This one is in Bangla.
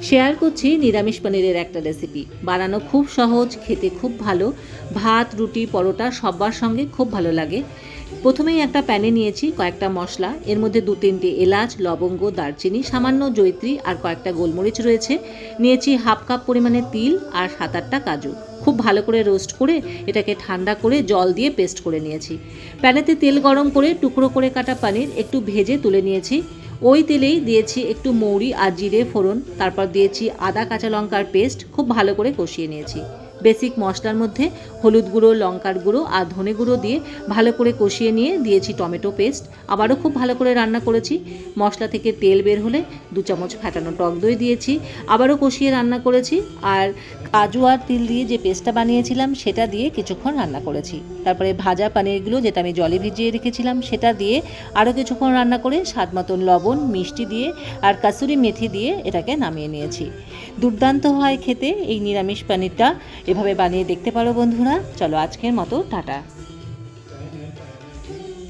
শেয়ার করছি নিরামিষ পনিরের একটা রেসিপি। বানানো খুব সহজ, খেতে খুব ভালো। ভাত, রুটি, পরোটা সবার সঙ্গে খুব ভালো লাগে। প্রথমেই একটা প্যানে নিয়েছি কয়েকটা মশলা। এর মধ্যে 2-3টে এলাচ, লবঙ্গ, দারচিনি, সামান্য জয়িত্রী আর কয়েকটা গোলমরিচ রয়েছে। নিয়েছি হাফ কাপ পরিমাণে তিল আর 7-8টা কাজু। খুব ভালো করে রোস্ট করে এটাকে ঠান্ডা করে জল দিয়ে পেস্ট করে নিয়েছি। প্যানেতে তেল গরম করে টুকরো করে কাটা পনির একটু ভেজে তুলে নিয়েছি। ওই তেলেই দিয়েছি একটু মৌরি আর জিরে ফোড়ন, তারপর দিয়েছি আদা কাঁচা লঙ্কার পেস্ট, খুব ভালো করে কষিয়ে নিয়েছি। বেসিক মশলার মধ্যে হলুদ গুঁড়ো, লঙ্কার গুঁড়ো আর ধনে গুঁড়ো দিয়ে ভালো করে কষিয়ে নিয়ে দিয়েছি টমেটো পেস্ট। আবারও খুব ভালো করে রান্না করেছি। মশলা থেকে তেল বের হলে 2 চামচ ফ্যাটানো টক দই দিয়েছি। আবারও কষিয়ে রান্না করেছি। আর কাজু আর তিল দিয়ে যে পেস্টটা বানিয়েছিলাম সেটা দিয়ে কিছুক্ষণ রান্না করেছি। তারপরে ভাজা পনিরগুলো যেটা আমি জলে ভিজিয়ে রেখেছিলাম সেটা দিয়ে আরও কিছুক্ষণ রান্না করে স্বাদ মতন লবণ, মিষ্টি দিয়ে আর কাসুরি মেথি দিয়ে এটাকে নামিয়ে নিয়েছি। দুর্দান্ত হয় খেতে এই নিরামিষ পনিরটা। এভাবে বানিয়ে দেখতে পারো বন্ধুরা। চলো আজকের মতো টাটা।